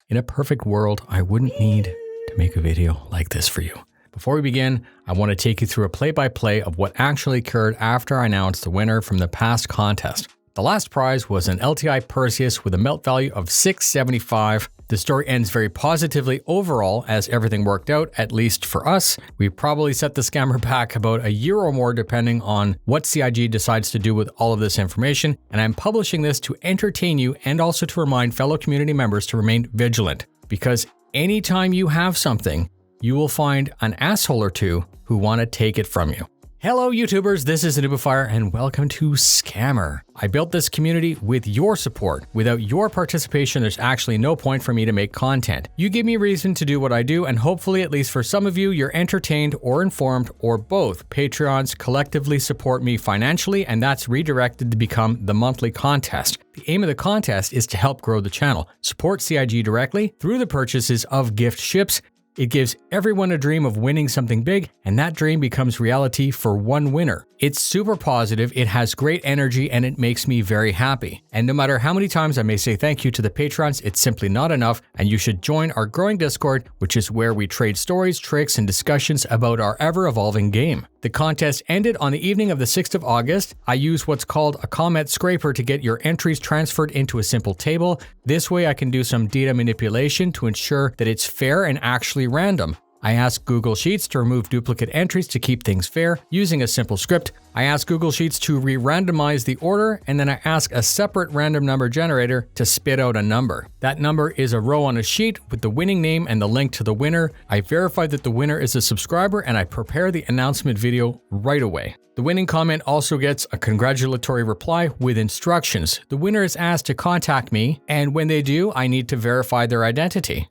In a perfect world, I wouldn't need to make a video like this for you. Before we begin, I want to take you through a play-by-play of what actually occurred after I announced the winner from the past contest. The last prize was an LTI Perseus with a melt value of 675. The story ends very positively overall as everything worked out, at least for us. We probably set the scammer back about a year or more depending on what CIG decides to do with all of this information, and I'm publishing this to entertain you and also to remind fellow community members to remain vigilant, because anytime you have something, you will find an asshole or two who want to take it from you. Hello YouTubers, this is noobifier and welcome to Scammer. I built this community with your support. Without your participation, there's actually no point for me to make content. You give me reason to do what I do, and hopefully, at least for some of you, you're entertained or informed or both. Patreons collectively support me financially, and that's redirected to become the monthly contest. The aim of the contest is to help grow the channel, support CIG directly through the purchases of gift ships. It gives everyone a dream of winning something big, and that dream becomes reality for one winner. It's super positive, it has great energy, and it makes me very happy. And no matter how many times I may say thank you to the patrons, it's simply not enough, and you should join our growing Discord, which is where we trade stories, tricks, and discussions about our ever-evolving game. The contest ended on the evening of the 6th of August. I use what's called a comment scraper to get your entries transferred into a simple table. This way I can do some data manipulation to ensure that it's fair and actually random. I ask Google Sheets to remove duplicate entries to keep things fair using a simple script. I ask Google Sheets to re-randomize the order, and then I ask a separate random number generator to spit out a number. That number is a row on a sheet with the winning name and the link to the winner. I verify that the winner is a subscriber, and I prepare the announcement video right away. The winning comment also gets a congratulatory reply with instructions. The winner is asked to contact me, and when they do, I need to verify their identity.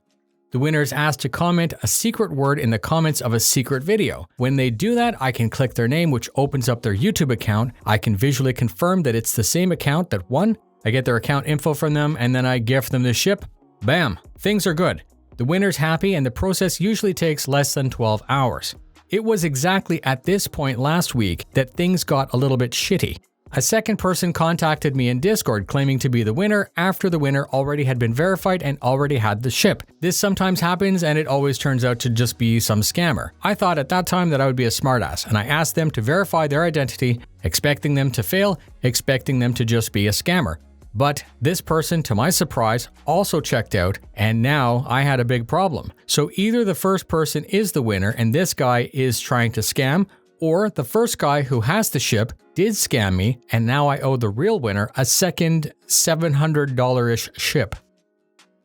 The winner is asked to comment a secret word in the comments of a secret video. When they do that, I can click their name, which opens up their YouTube account. I can visually confirm that it's the same account that won. I get their account info from them, and then I gift them the ship. Bam! Things are good. The winner's happy, and the process usually takes less than 12 hours. It was exactly at this point last week that things got a little bit shitty. A second person contacted me in Discord claiming to be the winner after the winner already had been verified and already had the ship. This sometimes happens, and it always turns out to just be some scammer. I thought at that time that I would be a smartass, and I asked them to verify their identity, expecting them to fail, expecting them to just be a scammer. But this person, to my surprise, also checked out, and now I had a big problem. So either the first person is the winner and this guy is trying to scam, or the first guy who has the ship did scam me, and now I owe the real winner a second $700-ish ship.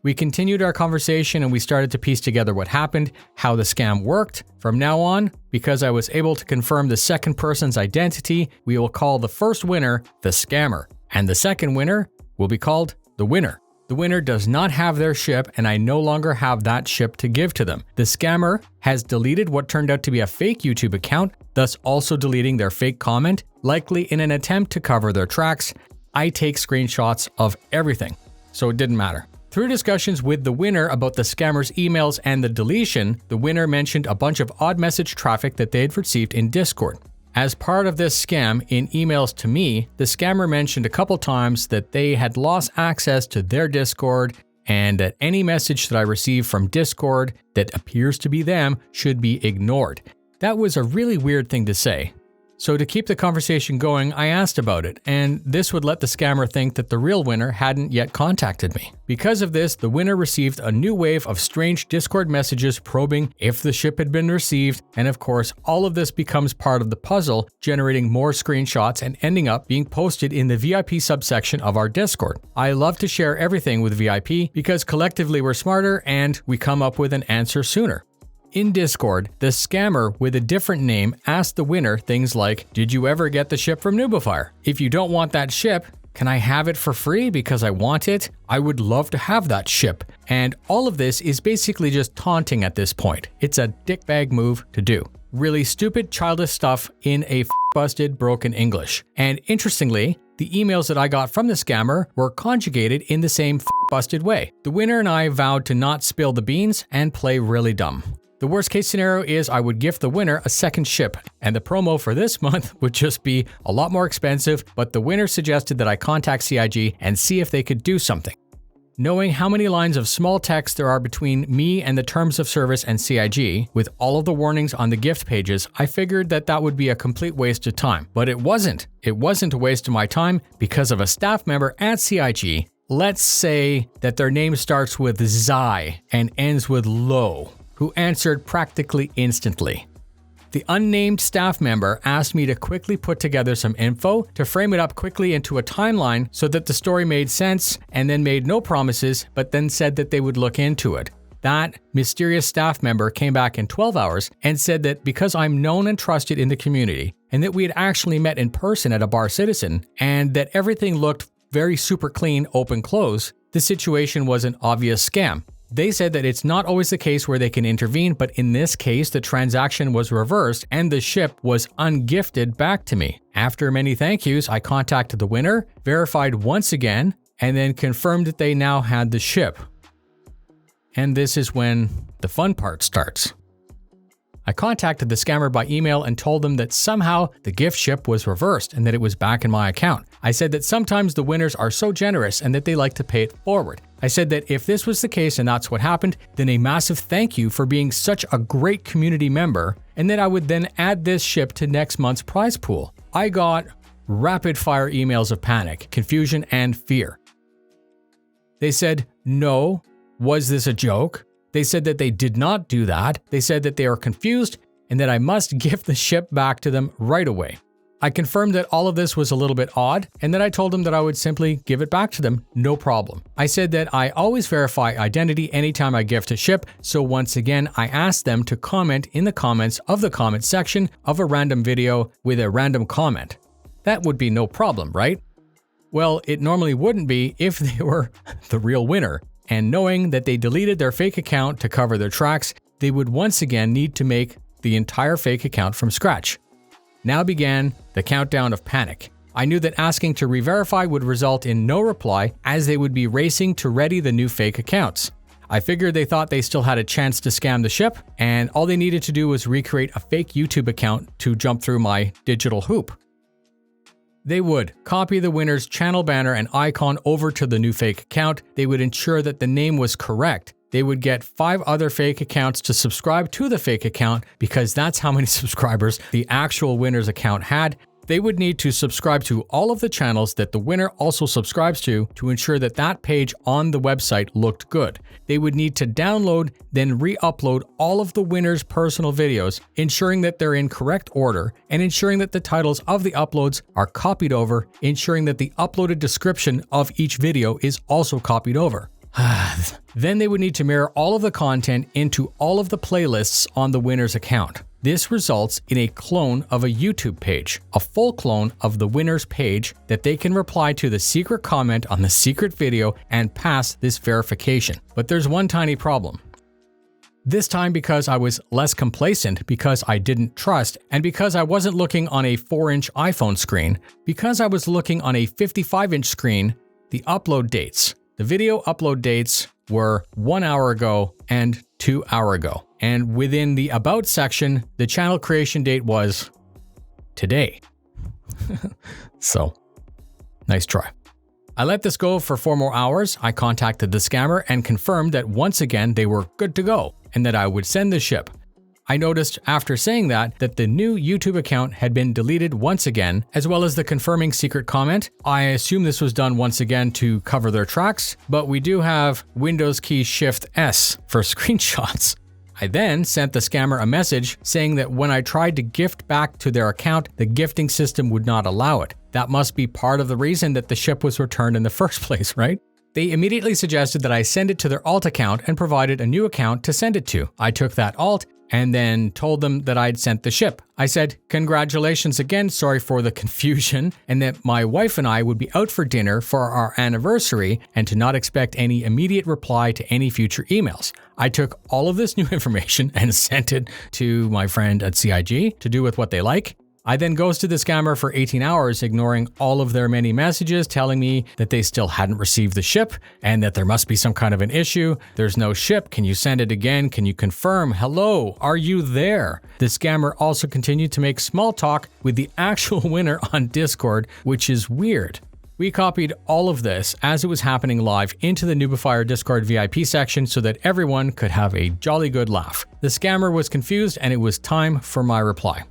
We continued our conversation and we started to piece together what happened, how the scam worked. From now on, because I was able to confirm the second person's identity, we will call the first winner the scammer, and the second winner will be called the winner. The winner does not have their ship, and I no longer have that ship to give to them. The scammer has deleted what turned out to be a fake YouTube account, thus also deleting their fake comment, likely in an attempt to cover their tracks. I take screenshots of everything, so it didn't matter. Through discussions with the winner about the scammer's emails and the deletion, the winner mentioned a bunch of odd message traffic that they had received in Discord. As part of this scam, in emails to me, the scammer mentioned a couple times that they had lost access to their Discord and that any message that I received from Discord that appears to be them should be ignored. That was a really weird thing to say. So to keep the conversation going, I asked about it, and this would let the scammer think that the real winner hadn't yet contacted me. Because of this, the winner received a new wave of strange Discord messages probing if the ship had been received, and of course, all of this becomes part of the puzzle, generating more screenshots and ending up being posted in the VIP subsection of our Discord. I love to share everything with VIP because collectively we're smarter and we come up with an answer sooner. In Discord, the scammer with a different name asked the winner things like, "Did you ever get the ship from noobifier? If you don't want that ship, can I have it for free because I want it? I would love to have that ship." And all of this is basically just taunting at this point. It's a dickbag move to do. Really stupid, childish stuff in a busted, broken English. And interestingly, the emails that I got from the scammer were conjugated in the same busted way. The winner and I vowed to not spill the beans and play really dumb. The worst case scenario is I would gift the winner a second ship, and the promo for this month would just be a lot more expensive, but the winner suggested that I contact CIG and see if they could do something. Knowing how many lines of small text there are between me and the terms of service and CIG, with all of the warnings on the gift pages, I figured that that would be a complete waste of time. But it wasn't. It wasn't a waste of my time because of a staff member at CIG. Let's say that their name starts with Zai and ends with Lo, who answered practically instantly. The unnamed staff member asked me to quickly put together some info to frame it up quickly into a timeline so that the story made sense, and then made no promises, but then said that they would look into it. That mysterious staff member came back in 12 hours and said that because I'm known and trusted in the community, and that we had actually met in person at a bar citizen, and that everything looked very super clean, open close, the situation was an obvious scam. They said that it's not always the case where they can intervene, but in this case, the transaction was reversed and the ship was ungifted back to me. After many thank yous, I contacted the winner, verified once again, and then confirmed that they now had the ship. And this is when the fun part starts. I contacted the scammer by email and told them that somehow the gift ship was reversed and that it was back in my account. I said that sometimes the winners are so generous and that they like to pay it forward. I said that if this was the case and that's what happened, then a massive thank you for being such a great community member, and that I would then add this ship to next month's prize pool. I got rapid fire emails of panic, confusion, and fear. They said, no, was this a joke? They said that they did not do that. They said that they are confused and that I must give the ship back to them right away. I confirmed that all of this was a little bit odd and that I told them that I would simply give it back to them, no problem. I said that I always verify identity anytime I gift a ship, so once again I asked them to comment in the comments of the comment section of a random video with a random comment. That would be no problem, right? Well, it normally wouldn't be if they were the real winner. And knowing that they deleted their fake account to cover their tracks, they would once again need to make the entire fake account from scratch. Now began the countdown of panic. I knew that asking to re-verify would result in no reply, as they would be racing to ready the new fake accounts. I figured they thought they still had a chance to scam the ship, and all they needed to do was recreate a fake YouTube account to jump through my digital hoop. They would copy the winner's channel banner and icon over to the new fake account. They would ensure that the name was correct. They would get 5 other fake accounts to subscribe to the fake account, because that's how many subscribers the actual winner's account had. They would need to subscribe to all of the channels that the winner also subscribes to ensure that that page on the website looked good. They would need to download, then re-upload all of the winner's personal videos, ensuring that they're in correct order, and ensuring that the titles of the uploads are copied over, ensuring that the uploaded description of each video is also copied over. Then they would need to mirror all of the content into all of the playlists on the winner's account. This results in a clone of a YouTube page, a full clone of the winner's page that they can reply to the secret comment on the secret video and pass this verification. But there's one tiny problem. This time, because I was less complacent, because I didn't trust, and because I wasn't looking on a 4-inch iPhone screen, because I was looking on a 55-inch screen, the upload dates. The video upload dates were 1 hour ago and 2 hours ago. And within the About section, the channel creation date was today. So, nice try. I let this go for 4 more hours. I contacted the scammer and confirmed that once again they were good to go and that I would send the ship. I noticed after saying that the new YouTube account had been deleted once again, as well as the confirming secret comment. I assume this was done once again to cover their tracks, but we do have Windows key Shift S for screenshots. I then sent the scammer a message saying that when I tried to gift back to their account, the gifting system would not allow it. That must be part of the reason that the ship was returned in the first place, right? They immediately suggested that I send it to their alt account and provided a new account to send it to. I took that alt and then told them that I'd sent the ship. I said, congratulations again, sorry for the confusion, and that my wife and I would be out for dinner for our anniversary and to not expect any immediate reply to any future emails. I took all of this new information and sent it to my friend at CIG to do with what they like. I then ghosted the scammer for 18 hours, ignoring all of their many messages telling me that they still hadn't received the ship and that there must be some kind of an issue. There's no ship. Can you send it again? Can you confirm? Hello, are you there? The scammer also continued to make small talk with the actual winner on Discord, which is weird. We copied all of this as it was happening live into the noobifier Discord VIP section so that everyone could have a jolly good laugh. The scammer was confused and it was time for my reply.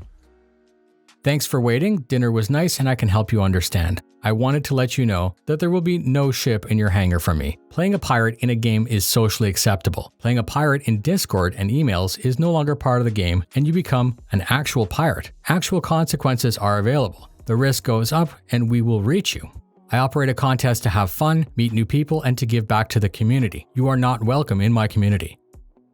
Thanks for waiting. Dinner was nice and I can help you understand. I wanted to let you know that there will be no ship in your hangar from me. Playing a pirate in a game is socially acceptable. Playing a pirate in Discord and emails is no longer part of the game and you become an actual pirate. Actual consequences are available. The risk goes up and we will reach you. I operate a contest to have fun, meet new people, and to give back to the community. You are not welcome in my community.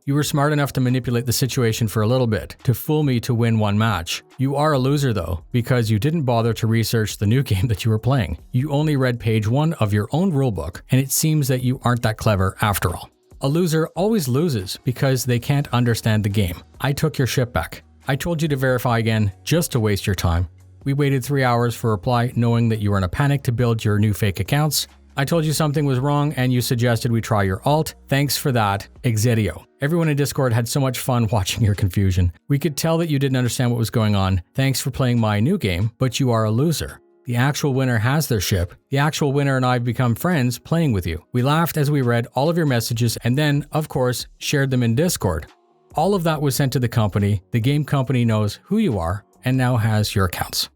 You were smart enough to manipulate the situation for a little bit, to fool me to win one match. You are a loser though, because you didn't bother to research the new game that you were playing. You only read page 1 of your own rulebook, and it seems that you aren't that clever after all. A loser always loses because they can't understand the game. I took your ship back. I told you to verify again just to waste your time. We waited 3 hours for a reply knowing that you were in a panic to build your new fake accounts. I told you something was wrong and you suggested we try your alt. Thanks for that, Exedio. Everyone in Discord had so much fun watching your confusion. We could tell that you didn't understand what was going on. Thanks for playing my new game, but you are a loser. The actual winner has their ship. The actual winner and I have become friends playing with you. We laughed as we read all of your messages and then, of course, shared them in Discord. All of that was sent to the company. The game company knows who you are and now has your accounts.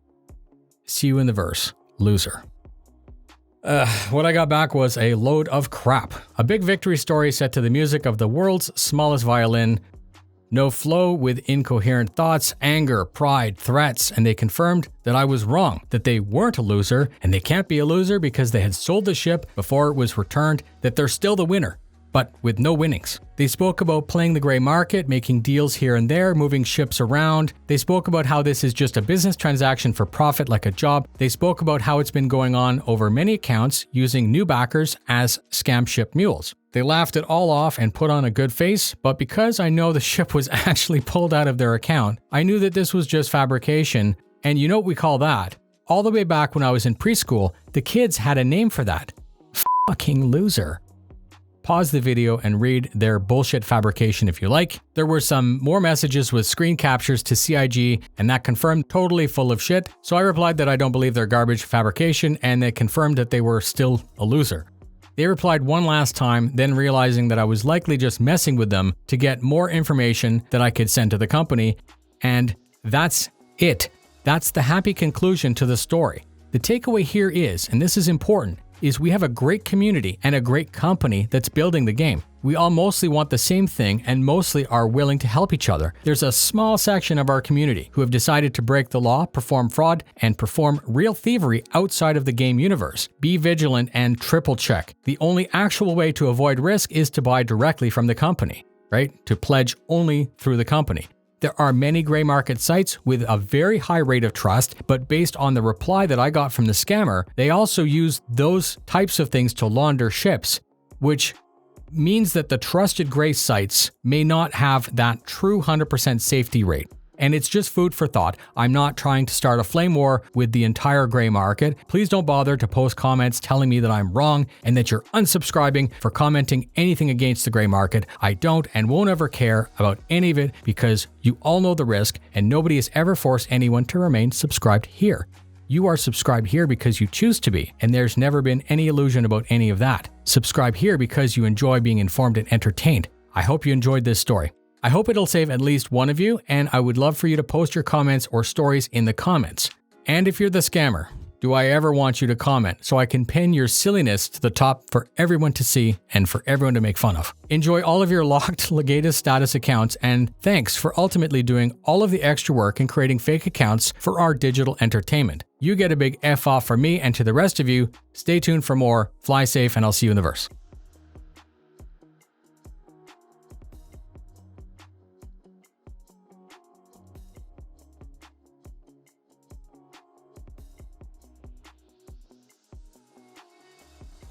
See you in the verse, loser. What I got back was a load of crap. A big victory story set to the music of the world's smallest violin. No flow with incoherent thoughts, anger, pride, threats, and they confirmed that I was wrong, that they weren't a loser, and they can't be a loser because they had sold the ship before it was returned, that they're still the winner, but with no winnings. They spoke about playing the gray market, making deals here and there, moving ships around. They spoke about how this is just a business transaction for profit like a job. They spoke about how it's been going on over many accounts using new backers as scam ship mules. They laughed it all off and put on a good face, but because I know the ship was actually pulled out of their account, I knew that this was just fabrication, and you know what we call that? All the way back when I was in preschool, the kids had a name for that. Fucking loser. Pause the video and read their bullshit fabrication if you like. There were some more messages with screen captures to CIG, and that confirmed totally full of shit, so I replied that I don't believe their garbage fabrication, and they confirmed that they were still a loser. They replied one last time, then realizing that I was likely just messing with them to get more information that I could send to the company, and that's it. That's the happy conclusion to the story. The takeaway here is, and this is important, is we have a great community and a great company that's building the game. We all mostly want the same thing and mostly are willing to help each other. There's a small section of our community who have decided to break the law, perform fraud, and perform real thievery outside of the game universe. Be vigilant and triple check. The only actual way to avoid risk is to buy directly from the company, right? To pledge only through the company. There are many gray market sites with a very high rate of trust, but based on the reply that I got from the scammer, they also use those types of things to launder ships, which means that the trusted gray sites may not have that true 100% safety rate. And it's just food for thought. I'm not trying to start a flame war with the entire gray market. Please don't bother to post comments telling me that I'm wrong and that you're unsubscribing for commenting anything against the gray market. I don't and won't ever care about any of it because you all know the risk and nobody has ever forced anyone to remain subscribed here. You are subscribed here because you choose to be, and there's never been any illusion about any of that. Subscribe here because you enjoy being informed and entertained. I hope you enjoyed this story. I hope it'll save at least one of you, and I would love for you to post your comments or stories in the comments. And if you're the scammer, do I ever want you to comment so I can pin your silliness to the top for everyone to see and for everyone to make fun of. Enjoy all of your locked Legatus status accounts, and thanks for ultimately doing all of the extra work and creating fake accounts for our digital entertainment. You get a big F off from me, and to the rest of you, stay tuned for more. Fly safe, and I'll see you in the verse.